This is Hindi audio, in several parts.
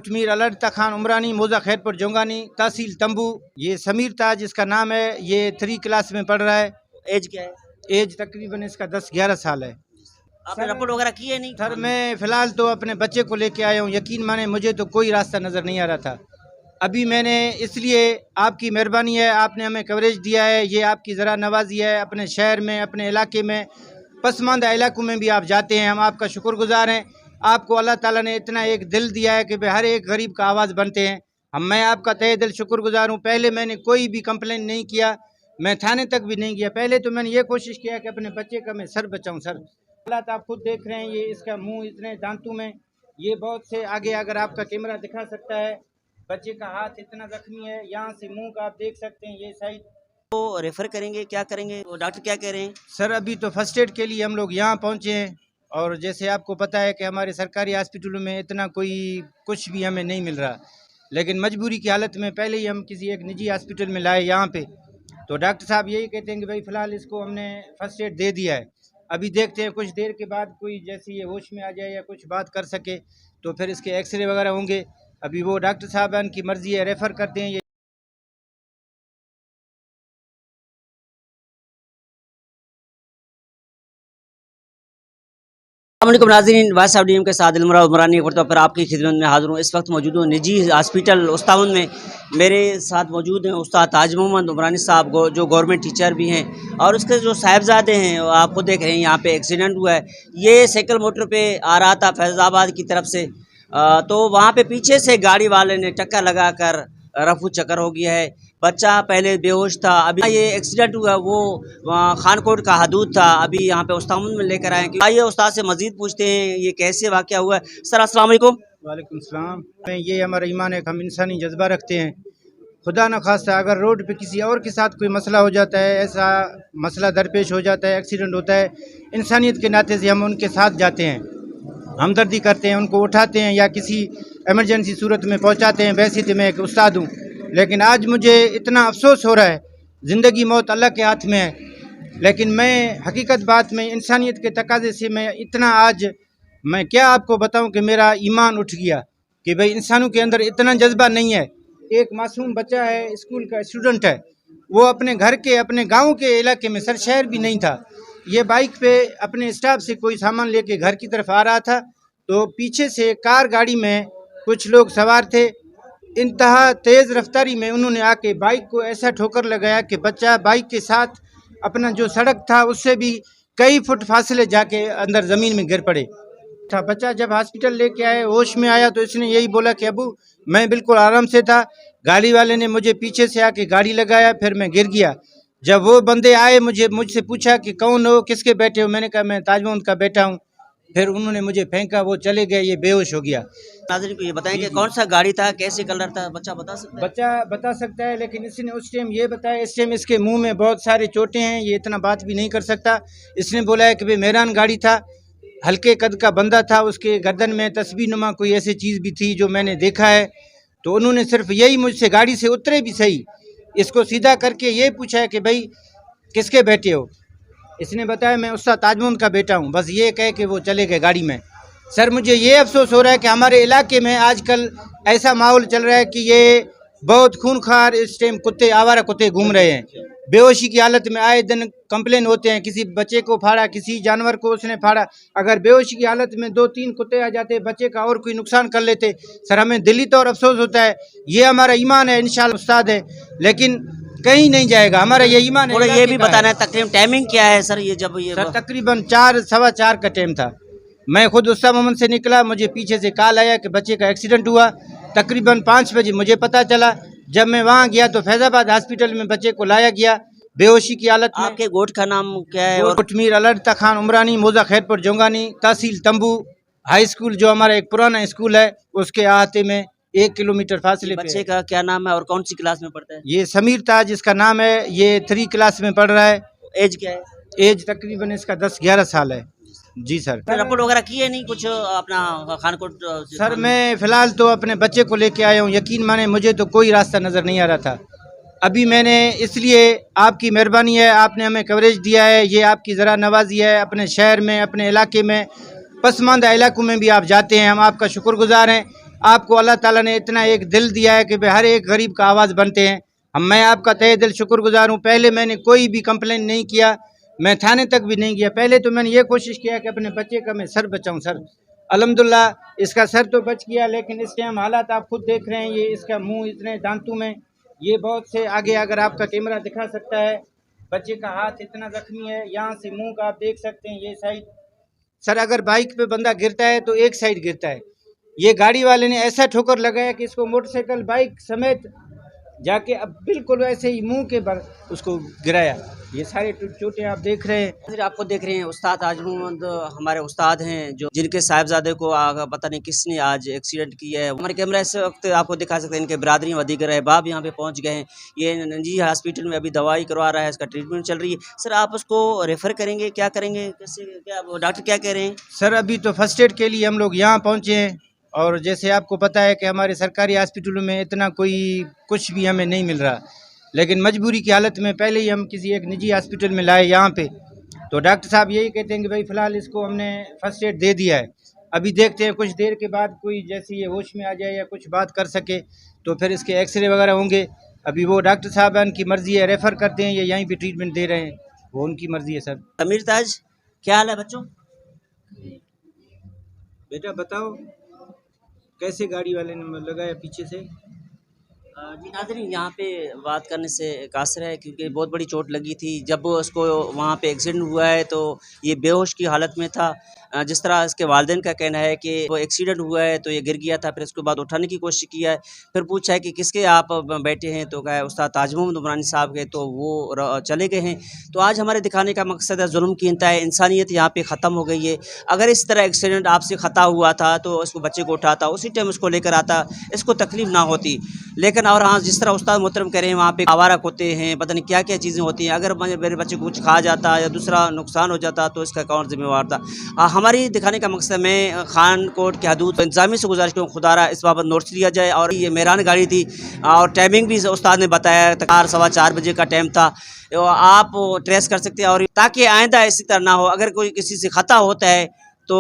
कुटमीर अलर्ता खान उमरानी मौजा खैरपुर जोंगानी तहसील तंबू। ये समीर ताज इसका नाम है। ये 3 क्लास में पढ़ रहा है। एज क्या है? एज तकरीबन इसका 10-11 साल है। आपने रिपोर्ट वगैरह की है? नहीं सर मैं फ़िलहाल तो अपने बच्चे को लेके आया हूँ। यकीन माने मुझे तो कोई रास्ता नज़र नहीं आ रहा था। अभी मैंने इसलिए आपकी मेहरबानी है, आपने हमें कवरेज दिया है, ये आपकी ज़रा नवाजी है। अपने शहर में, अपने इलाके में, पसमानदा इलाकों में भी आप जाते हैं, हम आपका शुक्रगुज़ार हैं। आपको अल्लाह ताला ने इतना एक दिल दिया है कि भाई हर एक गरीब का आवाज़ बनते हैं। मैं आपका तहे दिल शुक्रगुज़ार हूँ। पहले मैंने कोई भी कंप्लेन नहीं किया, मैं थाने तक भी नहीं गया। पहले तो मैंने ये कोशिश किया कि अपने बच्चे का मैं सर बचाऊँ। सर हालात आप खुद देख रहे हैं, ये इसका मुंह इतने दांतों में, ये बहुत से आगे अगर आपका कैमरा दिखा सकता है, बच्चे का हाथ इतना जख्मी है, यहाँ से मुंह का आप देख सकते हैं ये साइड। तो रेफर करेंगे, क्या करेंगे? वो डॉक्टर क्या कह रहे हैं? सर अभी तो फर्स्ट एड के लिए हम लोग यहाँ पहुँचे हैं, और जैसे आपको पता है कि हमारे सरकारी हॉस्पिटलों में इतना कोई कुछ भी हमें नहीं मिल रहा, लेकिन मजबूरी की हालत में पहले ही हम किसी एक निजी हॉस्पिटल में लाए यहाँ पे। तो डॉक्टर साहब यही कहते हैं कि भाई फ़िलहाल इसको हमने फर्स्ट एड दे दिया है, अभी देखते हैं कुछ देर के बाद कोई जैसे ये होश में आ जाए या कुछ बात कर सके तो फिर इसके एक्सरे वगैरह होंगे। अभी वो डॉक्टर साहब की मर्ज़ी है, रेफ़र करते हैं। अस्सलामुअलैकुम नाज़रीन, वाइस साहब डीएम के साथ दिलमरा उमरानी पर आपकी खिदमत में हाज़िर हूँ। इस वक्त मौजूद हूँ निजी हॉस्पिटल उस्तावन में। मेरे साथ मौजूद हैं उस्ताद ताज मोहम्मद उमरानी साहब जो गवर्नमेंट टीचर भी हैं, और उसके जो साहिबजादे हैं आप खुद देख रहे हैं। यहाँ पे एक्सीडेंट हुआ है, ये साइकिल मोटर पे आ रहा था फैज़ाबाद की तरफ से, तो वहाँ पे पीछे से गाड़ी वाले ने टक्कर लगा कर रफू चक्कर हो गया है। बच्चा पहले बेहोश था, अभी ये एक्सीडेंट हुआ वो खानकोट का हदूद था, अभी यहाँ पे उस्ताद में लेकर आए हैं। आइए उस्ताद से मजीद पूछते हैं ये कैसे वाक़या हुआ है। सर अस्सलाम वालेकुम। वालेकुम सलाम। ये हमारा ईमान है, हम इंसानी जज्बा रखते हैं। खुदा न खास्ता अगर रोड पे किसी और के साथ कोई मसला हो जाता है, ऐसा मसला दरपेश हो जाता है, एक्सीडेंट होता है, इंसानियत के नाते से हम उनके साथ जाते हैं, हमदर्दी करते हैं, उनको उठाते हैं या किसी इमरजेंसी सूरत में पहुंचाते हैं। वैसे तो मैं एक उस्ताद हूँ, लेकिन आज मुझे इतना अफसोस हो रहा है, ज़िंदगी मौत अल्लाह के हाथ में है, लेकिन मैं हकीकत बात में इंसानियत के तकाज़े से मैं इतना आज मैं क्या आपको बताऊं कि मेरा ईमान उठ गया कि भाई इंसानों के अंदर इतना जज्बा नहीं है। एक मासूम बच्चा है, स्कूल का स्टूडेंट है, वो अपने घर के, अपने गांव के इलाके में, सर शहर भी नहीं था, ये बाइक पे अपने स्टाफ से कोई सामान लेके घर की तरफ आ रहा था, तो पीछे से कार गाड़ी में कुछ लोग सवार थे। इंतहा तेज़ रफ्तारी में उन्होंने आके बाइक को ऐसा ठोकर लगाया कि बच्चा बाइक के साथ अपना जो सड़क था उससे भी कई फुट फासले जाके अंदर ज़मीन में गिर पड़े था। बच्चा जब हॉस्पिटल लेके आए, होश में आया, तो इसने यही बोला कि अबू मैं बिल्कुल आराम से था, गाड़ी वाले ने मुझे पीछे से आके गाड़ी लगाया, फिर मैं गिर गया। जब वो बंदे आए मुझसे पूछा कि कौन हो, किसके बेटे हो, मैंने कहा मैं ताज मोहम्मद का बेटा हूँ। फिर उन्होंने मुझे फेंका, वो चले गए, ये बेहोश हो गया। नाज़रीन को ये बताएं कि कौन सा गाड़ी था, कैसे कलर था, बच्चा बता सकता है? बच्चा बता सकता है, लेकिन इसने उस टाइम ये बताया, इस टाइम इसके मुंह में बहुत सारे चोटें हैं, ये इतना बात भी नहीं कर सकता। इसने बोला है कि भाई मेहरान गाड़ी था, हल्के कद का बंदा था, उसके गर्दन में तस्बीह नुमा कोई ऐसी चीज़ भी थी जो मैंने देखा है। तो उन्होंने सिर्फ यही मुझसे, गाड़ी से उतरे भी सही, इसको सीधा करके ये पूछा है कि भाई किसके बेटे हो। इसने बताया मैं उस्ताद ताज मोहम्मद का बेटा हूँ, बस ये कह के वो चले गए गाड़ी में। सर मुझे ये अफसोस हो रहा है कि हमारे इलाके में आजकल ऐसा माहौल चल रहा है कि ये बहुत खूनखार इस टाइम कुत्ते, आवारा कुत्ते घूम रहे हैं, बेहोशी की हालत में आए दिन कंप्लेन होते हैं, किसी बच्चे को फाड़ा, किसी जानवर को उसने फाड़ा। अगर बेहोशी की हालत में 2-3 कुत्ते आ जाते, बच्चे का और कोई नुकसान कर लेते, सर हमें दिली तौर अफसोस होता है। ये हमारा ईमान है, इंशाल्लाह उस्ताद है, लेकिन कहीं नहीं जाएगा, हमारा ये ईमान है। ये भी बताना है तकरीबन टाइमिंग क्या है सर? ये जब ये सर तकरीबन 4-4:15 का टाइम था। मैं खुद उस्ताद मोहम्मद से निकला, मुझे पीछे से कॉल आया कि बच्चे का एक्सीडेंट हुआ। तकरीबन 5 बजे मुझे पता चला। जब मैं वहाँ गया तो फैज़ाबाद हॉस्पिटल में बच्चे को लाया गया बेहोशी की हालत में। आपके गोट का नाम क्या है? और कुटमीर अलर्ता खान उमरानी मौजा खैरपुर जोंगानी तहसील तंबू। हाई स्कूल जो हमारा एक पुराना स्कूल है, उसके अहाते में 1 किलोमीटर फासले पे। बच्चे का क्या नाम है और कौन सी क्लास में पढ़ता है? ये समीर ताज इसका नाम है, ये 3 क्लास में पढ़ रहा है। एज क्या है? एज तकरीबन इसका 10-11 साल है। जी सर। रिपोर्ट वगैरह की है? नहीं कुछ अपना खानकोट सर मैं फ़िलहाल तो अपने बच्चे को लेके आया हूँ, यकीन माने मुझे तो कोई रास्ता नज़र नहीं आ रहा था। अभी मैंने इसलिए आपकी मेहरबानी है, आपने हमें कवरेज दिया है, ये आपकी ज़रा नवाजी है। अपने शहर में, अपने इलाके में, पसमानदा इलाकों में भी आप जाते हैं, हम आपका शुक्रगुज़ार हैं। आपको अल्लाह ताला ने इतना एक दिल दिया है कि भाई हर एक गरीब का आवाज़ बनते हैं। मैं आपका तहे दिल शुक्रगुजार हूँ। पहले मैंने कोई भी कंप्लेन नहीं किया, मैं थाने तक भी नहीं गया। पहले तो मैंने ये कोशिश किया कि अपने बच्चे का मैं सर बचाऊँ। सर अल्हम्दुलिल्लाह इसका सर तो बच गया, लेकिन इस टाइम हालात आप खुद देख रहे हैं। ये इसका मुंह इतने दांतों में, ये बहुत से आगे अगर आपका कैमरा दिखा सकता है, बच्चे का हाथ इतना जख्मी है, यहाँ से मुंह का आप देख सकते हैं। ये साइड सर अगर बाइक पे बंदा गिरता है तो एक साइड गिरता है, ये गाड़ी वाले ने ऐसा ठोकर लगाया कि इसको मोटरसाइकिल बाइक समेत जाके अब बिल्कुल वैसे ही मुंह के बल उसको गिराया। ये सारे चोटें आप देख रहे हैं। फिर आपको देख रहे हैं उस्ताद ताज मोहम्मद हमारे उस्ताद हैं, जो जिनके साहिबजादे को पता नहीं किसने आज एक्सीडेंट किया है। हमारे कैमरा इस वक्त आपको दिखा सकते हैं, इनके बिरादरी व दीगर अहबाब यहाँ पे पहुँच गए हैं। ये निजी हॉस्पिटल में अभी दवाई करवा रहा है, इसका ट्रीटमेंट चल रही है। सर आप उसको रेफ़र करेंगे, क्या करेंगे, कैसे, क्या डॉक्टर क्या कह रहे हैं? सर अभी तो फर्स्ट एड के लिए हम लोग यहाँ पहुँचे हैं, और जैसे आपको पता है कि हमारे सरकारी हॉस्पिटलों में इतना कोई कुछ भी हमें नहीं मिल रहा, लेकिन मजबूरी की हालत में पहले ही हम किसी एक निजी हॉस्पिटल में लाए यहाँ पे, तो डॉक्टर साहब यही कहते हैं कि भाई फ़िलहाल इसको हमने फर्स्ट एड दे दिया है। अभी देखते हैं कुछ देर के बाद कोई जैसे ये होश में आ जाए या कुछ बात कर सके तो फिर इसके एक्सरे वगैरह होंगे। अभी वो डॉक्टर साहब की मर्ज़ी है, रेफ़र करते हैं या यहीं पे ट्रीटमेंट दे रहे हैं, वो उनकी मर्ज़ी है। सर अमीर ताज क्या हाल है बच्चों? बेटा बताओ कैसे गाड़ी वाले ने लगाया पीछे से? जी नाज़रीन, यहाँ पे बात करने से कासिर है क्योंकि बहुत बड़ी चोट लगी थी। जब उसको वहाँ पे एक्सीडेंट हुआ है तो ये बेहोश की हालत में था। जिस तरह इसके वालिदैन का कहना है कि वो एक्सीडेंट हुआ है तो ये गिर गया था, फिर उसके बाद उठाने की कोशिश किया है। फिर पूछा है कि किसके आप बैठे हैं, तो कहा उस्ताद ताज मोहम्मद उमरानी साहब के, तो वो चले गए हैं। तो आज हमारे दिखाने का मकसद है जुल्म की इंतहा, इंसानियत यहाँ पे ख़त्म हो गई है। अगर इस तरह एक्सीडेंट आपसे ख़ता हुआ था तो उसको बच्चे को उठाता, उसी टाइम उसको लेकर आता, इसको तकलीफ़ ना होती। लेकिन और हाँ, जिस तरह उस्ताद मोहतरम कह रहे हैं वहाँ पे आवारा कुत्ते हैं, पता नहीं क्या क्या चीज़ें होती हैं। अगर मेरे बच्चे को कुछ खा जाता या दूसरा नुकसान हो जाता तो इसका कौन जिम्मेवार था? हमारी दिखाने का मकसद में खान कोट के हदूद इंतजामी से गुजारिश करूँ खुदारा इस बाबत नोटिस लिया जाए। और ये मेहरान गाड़ी थी और टाइमिंग भी उस्ताद ने बताया 4 बजे का टाइम था। आप ट्रेस कर सकते हैं और ताकि आइंदा इसी तरह ना हो। अगर कोई किसी से ख़ता होता है तो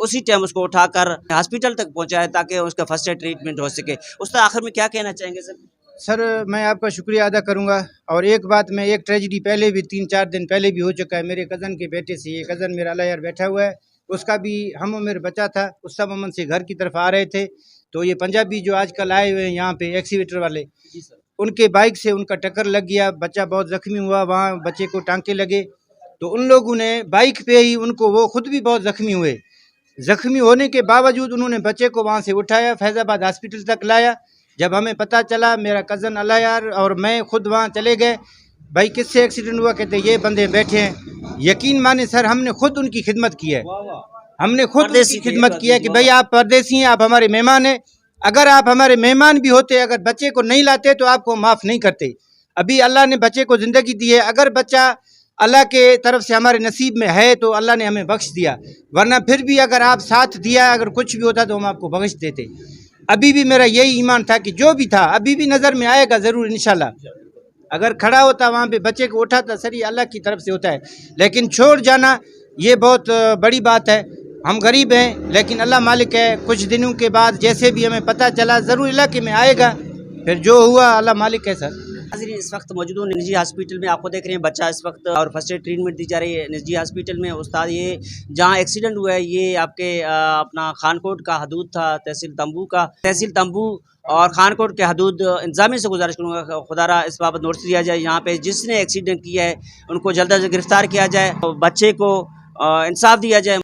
उसी टाइम उसको उठाकर हॉस्पिटल तक पहुंचाए ताकि उसका फर्स्ट एड ट्रीटमेंट हो सके। उस्ताद आखिर में क्या कहना चाहेंगे सर? सर मैं आपका शुक्रिया अदा करूंगा। और एक बात, मैं एक ट्रेजिडी पहले भी 3-4 दिन पहले भी हो चुका है मेरे कज़न के बेटे से। ये कज़न मेरा अल्लाह यार बैठा हुआ है, उसका भी हम उम्र बच्चा था। उस मोहम्मद से घर की तरफ आ रहे थे तो ये पंजाबी जो आजकल आए हुए हैं यहाँ पे एक्सीवेटर वाले, उनके बाइक से उनका टक्कर लग गया, बच्चा बहुत ज़ख्मी हुआ। वहाँ बच्चे को टांके लगे तो उन लोगों ने बाइक पे ही उनको, वो खुद भी बहुत ज़ख्मी हुए। ज़ख्मी होने के बावजूद उन्होंने बच्चे को वहाँ से उठाया, फैज़ाबाद हॉस्पिटल तक लाया। जब हमें पता चला, मेरा कज़न अल्लाह यार और मैं खुद वहाँ चले गए। भाई किससे एक्सीडेंट हुआ? कहते ये बंदे बैठे हैं। यकीन माने सर, हमने खुद उनकी खिदमत की है, हमने खुद उनकी खिदमत की है कि भाई आप परदेसी हैं, आप हमारे मेहमान हैं। अगर आप हमारे मेहमान भी होते, अगर बच्चे को नहीं लाते तो आपको माफ़ नहीं करते। अभी अल्लाह ने बच्चे को ज़िंदगी दी है, अगर बच्चा अल्लाह के तरफ से हमारे नसीब में है तो अल्लाह ने हमें बख्श दिया, वरना फिर भी अगर आप साथ दिया, अगर कुछ भी होता तो हम आपको बख्श देते। अभी भी मेरा यही ईमान था कि जो भी था अभी भी नज़र में आएगा ज़रूर इंशाल्लाह। अगर खड़ा होता वहाँ पे बच्चे को उठाता, सर ये अल्लाह की तरफ से होता है, लेकिन छोड़ जाना ये बहुत बड़ी बात है। हम गरीब हैं लेकिन अल्लाह मालिक है। कुछ दिनों के बाद जैसे भी हमें पता चला ज़रूर इलाके में आएगा, फिर जो हुआ अल्लाह मालिक है। सर इस वक्त मौजूद हूँ निजी हॉस्पिटल में, आपको देख रहे हैं बच्चा इस वक्त और फर्स्ट एड ट्रीटमेंट दी जा रही है निजी हॉस्पिटल में। उस्ताद ये जहाँ एक्सीडेंट हुआ है ये आपके अपना खानकोट का हदूद था, तहसील तंबू और खानकोट के हदूद। इंतजामी से गुजारिश करूँगा खुदारा इस बाबत नोटिस दिया जाए, यहाँ पे जिसने एक्सीडेंट किया है उनको जल्द अज जल्द गिरफ्तार किया जाए, बच्चे को इंसाफ दिया जाए।